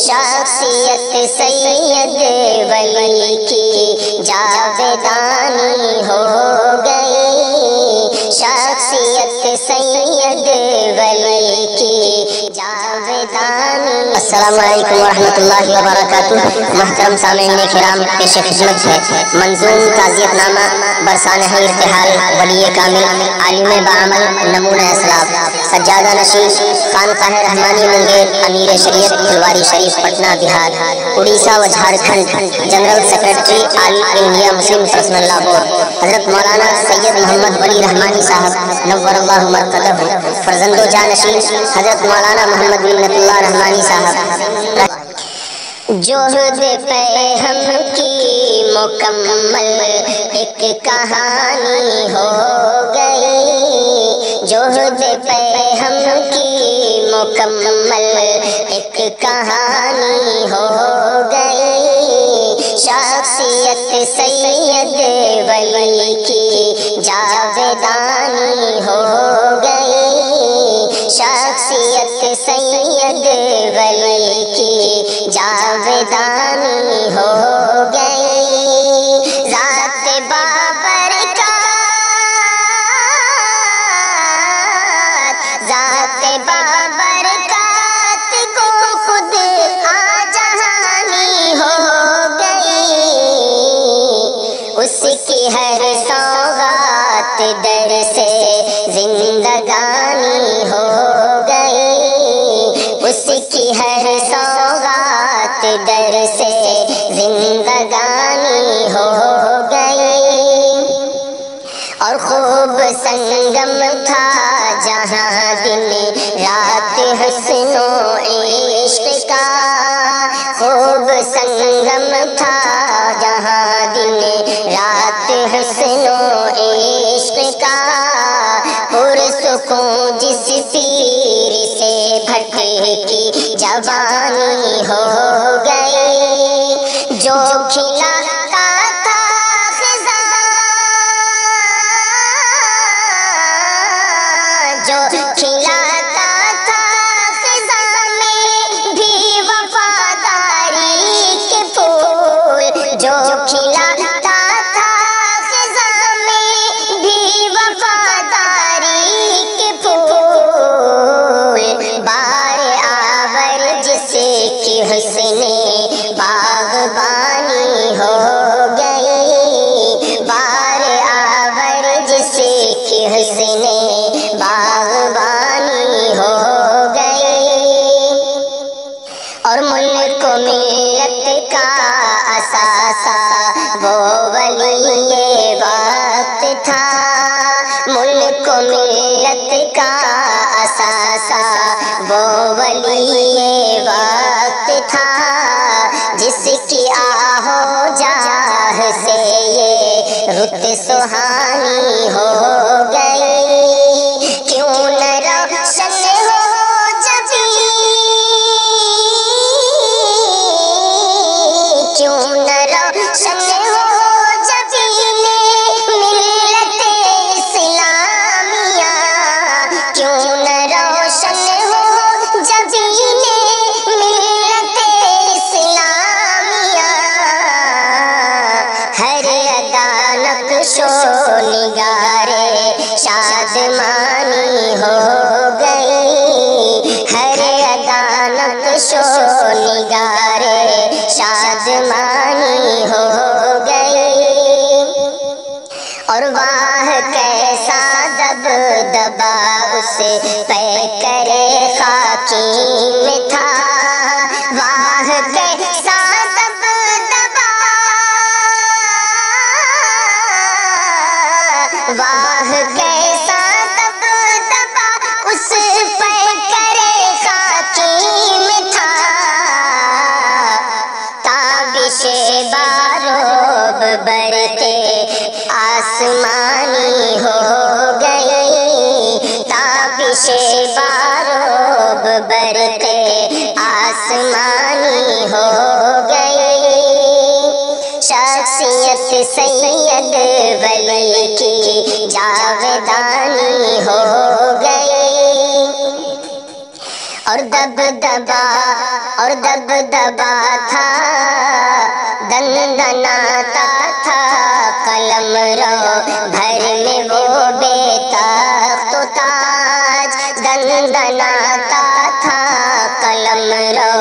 شخصیت سید ولی کی جاودانی ہو گئی، شخصیت سید ولی کی جاودانی۔ السلام علیکم ورحمۃ اللہ وبرکاتہ۔ محترم سامعین کرام، پیش خدمت ہے منظوم تعزیت نامہ برسانہ ارتحال ولی کامل عالم بعمل نمونہ اسلاف سجادہ نشین خانقاہ رحمانی منگیر امیر شریعت پھلواری شریف پٹنہ بہار اڑیسہ و جھارکھنڈ جنرل سیکرٹری آل انڈیا مسلم پرسنل لا بورڈ حضرت مولانا سید محمد ولی رحمانی صاحب نور اللہ مرقدہ، فرزند و جانشین حضرت مولانا محمد منت اللہ رحمانی صاحب۔ جوہد پہ ہم کی مکمل ایک کہانی ہو گئی، جوہد پہ ہم کی مکمل ایک کہانی ہو گئی، شخصیت سید ولی کی جاودانی ہو گئی، شخصیت سید ولی کی جاودانی ہو گئی، ذات بابرکات، ذات بابرکات کو خود آجہانی ہو گئی، اس کی ہر سوغات در سے زندگانی ہو گئی، اس کی ہر سوغات در سے زندگانی ہو گئی، اور خوب سنگم تھا جہاں دن رات حسن و عشق کا، خوب سنگم تھا جہاں دن رات حسن و عشق کا، پرسکون جس پیر سے بھٹکی جوانی ہو گئی، جو کھلاتا تھا خزاں، جو کھلاتا تھا خزاں میں بھی وفاداری کے پھول، جو کھلاتا تھا خزاں میں بھی وفاداری کے پھول، بار آور جس کی حسن باغبانی ہو گئی، بار آور جس کی حسن باغبانی ہو گئی، اور ملک و ملت کا اثاثہ وہ ولی وقت تھا، ملک و ملت کا اثاثہ وہ ولی وقت تھا، جس کی آہ و جاہ سے یہ رت سہانی ہو گئی، کیوں نہ روشن ہو جبیں، کیوں نہ روشن ہو جبیں ملت اسلامیہ، کیوں نہ روشن ہو جبیں ملت اسلامیہ، ہر ادا نقش و نگار شادمانی ہو گئی، ہر ادا نقش و نگار شادمانی ہو گئی، اور واہ کیسا دبدبا اس پیکر خاکی میں تھا، واہ کیسا دبدبا، واہ کیسا دبدبا اس پیکر خاکی میں تھا، تابش باروب برتے آسمانی ہو گئی، تابش باروب برتے آسمانی ہو گئی، شخصیت سید ولی کی جاودانی ہو گئی، اور دبدبا تھا، دندناتا تھا قلم رو بھر میں وہ بے تخت و تاج، دندناتا تھا قلم رو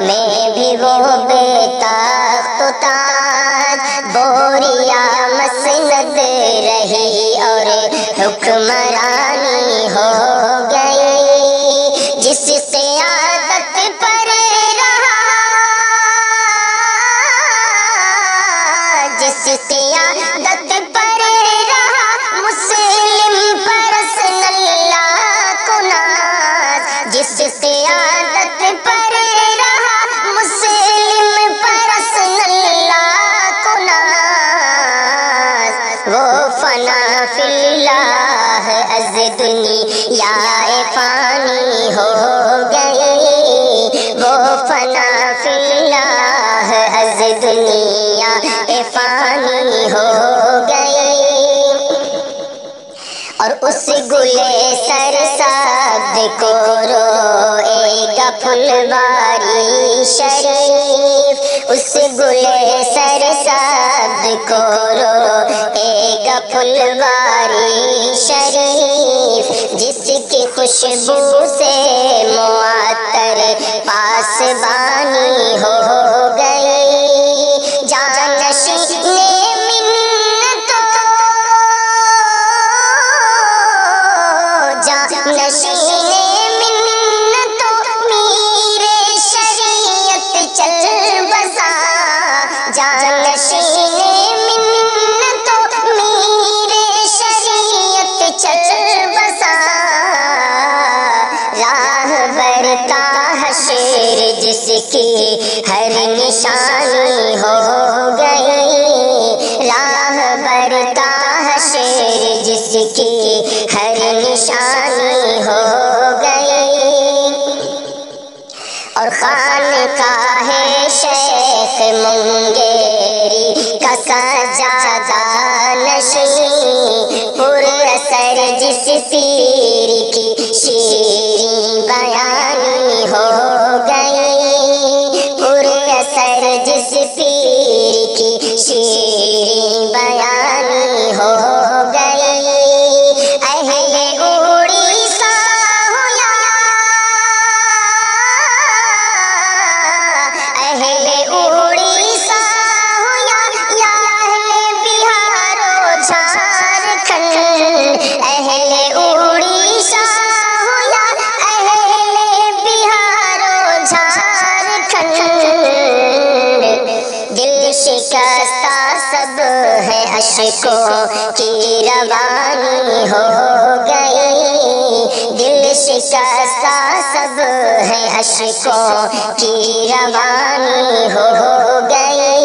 میں بھی وہ بے تخت و تاج، بوریا مسند رہی اور حکمرانی ہو گئی، جس قیادت پر رہا، جس قیادت پر رہا مسلم پرسن اللہ کو ناز، جس قیادت پر رہا مسلم پرسن اللہ کو ناز، وہ فنا فی اللہ از دنیا فانی ہو گئی، وہ فنا فی اللہ از دنیا فانی ہو گئی، اور اس گلے سرسبز کو روئے گا پھلواری شریف، اس گلے سرسبز کو روئے گا پھلواری شریف، جس کی خوشبو سے معطر پاسبانی ہو گئی، جانشین منتوں، جانشین منتوں میر شریعت چل بسا، جانشین منتوں میر شریعت چل بسا، راہ برتا حشر جس کی ہر نشانی ہو گئی، راہ برتا حشر جس کی ہر نشانی ہو گئی، اور خانقاہ شیخ منگیری کا سجادہ نشین، پر اثر جس پیر کی شیریں بیانی ہو گئی، پر اثر جس پیر کی شیریں بیانی ہو گئی، اہل اڑیسہ ہو یا اہل اڑیسہ ہو یا اہل بہار و جھارکھنڈ، اہل اڑیسہ ہو یا اہل بہار و جھارکھنڈ، دل شکستہ سب ہے اشکوں کی روانی ہو گئی، دل شکستہ سب ہے اشکوں کی روانی ہو گئی،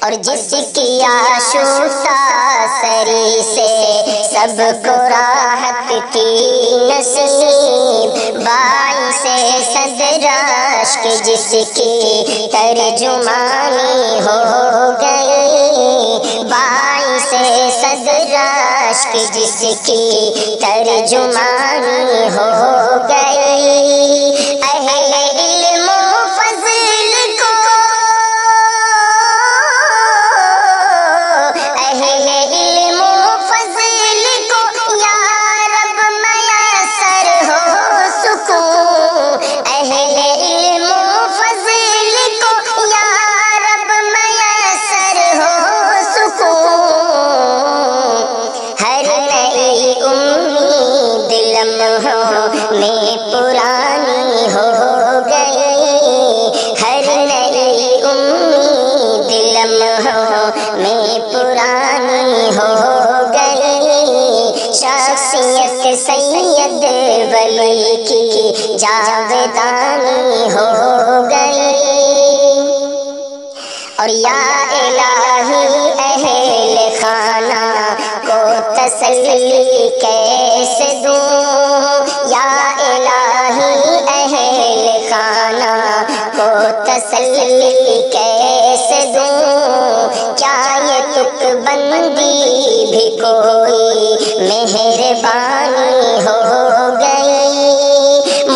اور جس کی آشفتہ سری سے سب کو راحت کی نصیب، باعث صدر اشک جس کی ترجمانی ہو گئی، باعث صدر اشک جس کی ترجمانی ہو گئی، اہل علم و فضل کو، اہل علم و فضل کو یا رب میسر ہو سکون، اہل علم و فضل کو یا رب میسر ہو سکون، ہر نئی امید لمحوں میں پرانی ہو گئی، ہر نئی امید لمحوں میں پرانی ہو گئی، شخصیت سید ولی کی جاودانی ہو گئی، اور یا الہی اہل خانہ کو تسلی کیسے دوں، یا الہی اہل خانہ کو تسلی کیسے دوں، کیا یہ تک بندی بھی کوئی مہربانی ہو گئی،